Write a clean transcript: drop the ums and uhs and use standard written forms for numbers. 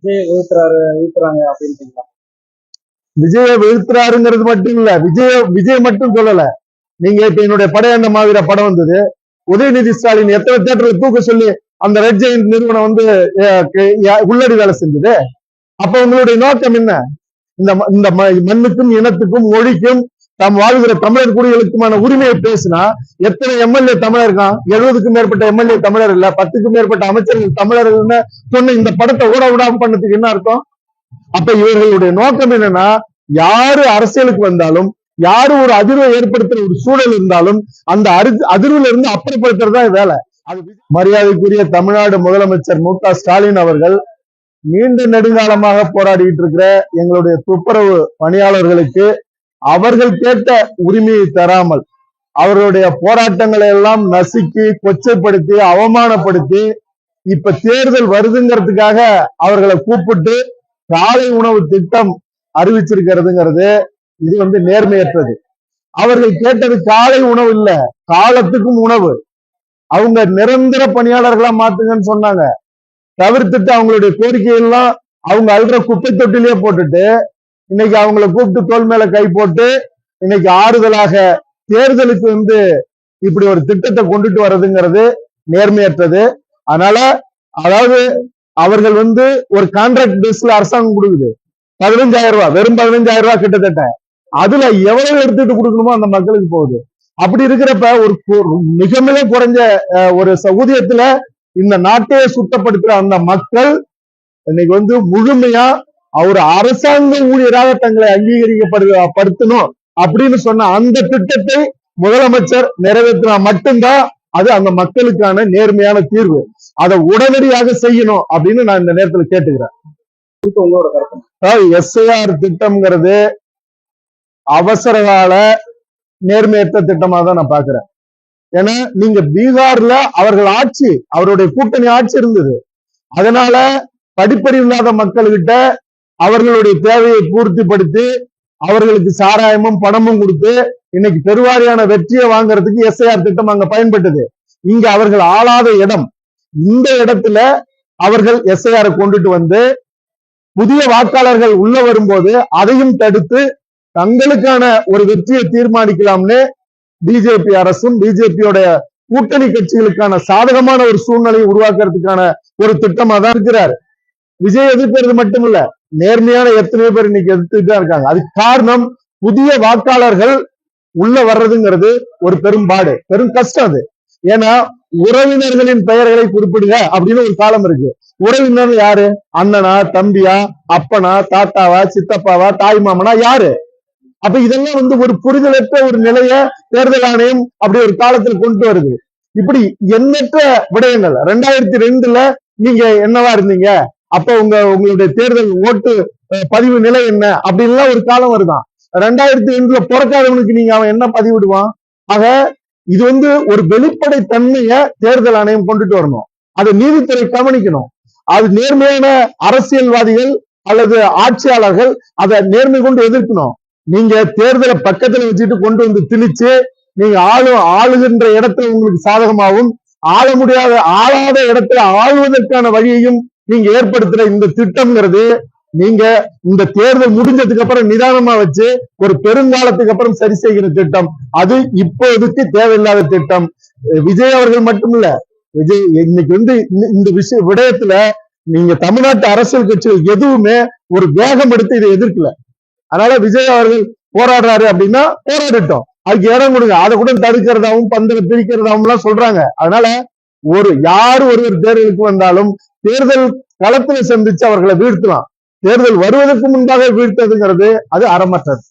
விஜய் வீழ்த்துறாங்க அப்படின்னு விஜய வீழ்த்துறாருங்கிறது மட்டும் இல்ல, விஜய் மட்டும் சொல்லல. நீங்க இப்ப என்னுடைய படையண்ட மாவீர படம் வந்தது, உதயநிதி ஸ்டாலின் எத்தனை தேட்டர்ல தூக்க சொல்லி அந்த ரெட் ஜெயின்ட் நிறுவனம் வந்து உள்ளடி வேலை செஞ்சது. அப்ப உங்களுடைய நோக்கம் என்ன? இந்த மண்ணுக்கும் இனத்துக்கும் மொழிக்கும் தாம் வாழ்கிற தமிழர் குடிகளுக்குமான உரிமையை பேசினா எத்தனை எம்எல்ஏ தமிழர் இருக்கான்? 70க்கும் மேற்பட்ட எம்எல்ஏ தமிழர் இல்ல, 10க்கும் மேற்பட்ட அமைச்சர்கள் தமிழர்கள்னு சொன்ன இந்த படத்தை ஓட விடாம பண்ணதுக்கு என்ன அர்த்தம்? அப்ப இவர்களுடைய நோக்கம் என்னன்னா, யாரு அரசியலுக்கு வந்தாலும், யாரு ஒரு அதிர்வை ஏற்படுத்துற ஒரு சூழல் இருந்தாலும் அந்த அதிர்வுல இருந்து அப்புறப்படுத்துறதா வேலை. அது மரியாதைக்குரிய தமிழ்நாடு முதலமைச்சர் மு.க. ஸ்டாலின் அவர்கள் நீண்ட நெடுங்காலமாக போராடிட்டு இருக்கிற எங்களுடைய துப்புரவு பணியாளர்களுக்கு அவர்கள் கேட்ட உரிமையை தராமல் அவர்களுடைய போராட்டங்களை எல்லாம் நசுக்கி கொச்சைப்படுத்தி அவமானப்படுத்தி இப்ப தேர்தல் வருதுங்கிறதுக்காக அவர்களை கூப்பிட்டு காலை உணவு திட்டம் அறிவிச்சிருக்கிறதுங்கிறது இது வந்து நேர்மையற்றது. அவர்கள் கேட்டது காலை உணவு இல்ல, காலத்துக்கும் உணவு. அவங்க நிரந்தர பணியாளர்களா மாத்துங்கன்னு சொன்னாங்க. தவிர்த்துட்டு அவங்களுடைய கோரிக்கையெல்லாம் அவங்க அல்ற குப்பை தொட்டிலேயே போட்டுட்டு இன்னைக்கு அவங்களை கூப்பிட்டு தோல் மேல கை போட்டு இன்னைக்கு ஆறுதலாக தேர்தலுக்கு வந்து இப்படி ஒரு திட்டத்தை கொண்டுட்டு வர்றதுங்கிறது நேர்மையற்றது. அதனால அதாவது அவர்கள் வந்து ஒரு கான்ட்ராக்ட் பேஸ்ல அரசாங்கம் கொடுக்குது 15,000 ரூபாய், வெறும் 15,000 ரூபாய் கிட்டத்தட்ட. அதுல எவ்வளவு எடுத்துட்டு கொடுக்கணுமோ அந்த மக்களுக்கு போகுது. அப்படி இருக்கிறப்ப ஒரு மிக மிக குறைஞ்ச ஒரு ஊதியத்துல இந்த நாட்டையே சுத்தப்படுத்துற அந்த மக்கள் இன்னைக்கு வந்து முழுமையா ஒரு அரசாங்க ஊழியராக தங்களை அங்கீகரிக்கப்படுத்தணும் அப்படின்னு சொன்ன அந்த திட்டத்தை முதலமைச்சர் நிறைவேற்றினா மட்டும்தான் அது அந்த மக்களுக்கான நேர்மையான தீர்வு. அதை உடனடியாக செய்யணும் அப்படின்னு நான் இந்த நேரத்தில் கேட்டுக்கிறேன். எஸ்ஐஆர் திட்டம்ங்கிறது அவசர கால நேர்மையற்ற திட்டமா தான் நான் பாக்குறேன். ஏன்னா நீங்க பீகார்ல அவர்கள் ஆட்சி, அவருடைய கூட்டணி ஆட்சி இருந்தது. அதனால படிப்பறிவு இல்லாத மக்கள்கிட்ட அவர்களுடைய தேவையை பூர்த்திப்படுத்தி அவர்களுக்கு சாராயமும் பணமும் கொடுத்து இன்னைக்கு பெருவாரியான வெற்றியை வாங்குறதுக்கு எஸ்ஐஆர் திட்டம் அங்க பயன்பட்டது. இங்க அவர்கள் ஆளாத இடம், இந்த இடத்துல அவர்கள் எஸ்ஐஆர் கொண்டுட்டு வந்து புதிய வாக்காளர்கள் உள்ள வரும்போது அதையும் தடுத்து தங்களுக்கான ஒரு வெற்றியை தீர்மானிக்கலாம்னு பிஜேபி அரசும் பிஜேபியோட கூட்டணி கட்சிகளுக்கான சாதகமான ஒரு சூழ்நிலையை உருவாக்குறதுக்கான ஒரு திட்டமா தான் இருக்கிறார். விஜய் எதிர்க்கிறது மட்டும் இல்ல, நேர்மையான எத்தனையோ பேர் இன்னைக்கு எதிர்த்துட்டு தான் இருக்காங்க. அதுக்கு காரணம் புதிய வாக்காளர்கள் உள்ள வர்றதுங்கிறது ஒரு பெரும்பாடு, பெரும் கஷ்டம் அது. ஏன்னா உறவினர்களின் பெயர்களை குறிப்பிடுங்க அப்படின்னு ஒரு காலம் இருக்கு. உறவினர் யாரு? அண்ணனா, தம்பியா, அப்பனா, தாத்தாவா, சித்தப்பாவா, தாய் மாமனா, யாரு? அப்ப இதெல்லாம் வந்து ஒரு புரிதலற்ற ஒரு நிலைய தேர்தல் ஆணையம் அப்படி ஒரு காலத்தில் கொண்டு வருது. இப்படி எண்ணற்ற விடயங்கள். 2002ல நீங்க என்னவா இருந்தீங்க, அப்ப உங்களுடைய தேர்தல் ஓட்டு பதிவு நிலை என்ன அப்படின்லாம் ஒரு காலம் வருதான். 2002ல பிறக்காதவனுக்கு நீங்க அவன் என்ன பதிவிடுவான்? ஆக இது வந்து ஒரு வெளிப்படை தன்மைய தேர்தல் ஆணையம் கொண்டுட்டு வரணும். அதை நீதித்துறை கவனிக்கணும். அது நேர்மையான அரசியல்வாதிகள் அல்லது ஆட்சியாளர்கள் அதை நேர்மை கொண்டு எதிர்க்கணும். நீங்க தேர்தலை பக்கத்துல வச்சுட்டு கொண்டு வந்து திணிச்சு நீங்க ஆளுகின்ற இடத்துல உங்களுக்கு சாதகமாகவும் ஆளாத இடத்துல ஆளுவதற்கான வழியையும் நீங்க ஏற்படுத்துற இந்த திட்டம்ங்கிறது நீங்க இந்த தேர்தல் முடிஞ்சதுக்கு அப்புறம் நிதானமா வச்சு ஒரு பெருங்காலத்துக்கு அப்புறம் சரி செய்கிற திட்டம். அது இப்போதைக்கு தேவையில்லாத திட்டம். விஜய் அவர்கள் மட்டும் இல்ல, விஜய் இன்னைக்கு வந்து இந்த விடயத்துல நீங்க தமிழ்நாட்டு அரசியல் கட்சிகள் எதுவுமே ஒரு வேகம் எடுத்து இதை எதிர்க்கல. அதனால விஜய் அவர்கள் போராடுறாரு அப்படின்னா போராடிட்டோம், அதுக்கு இடம் கொடுங்க. அதை கூட தடுக்கிறதாவும் பந்தலை பிரிக்கிறதாவும் எல்லாம் சொல்றாங்க. அதனால யார் ஒருவர் தேர்தலுக்கு வந்தாலும் தேர்தல் களத்துல சந்திச்சு அவர்களை வீழ்த்தலாம். தேர்தல் வருவதற்கு முன்பாக வீழ்த்ததுங்கிறது அது அறமற்றது.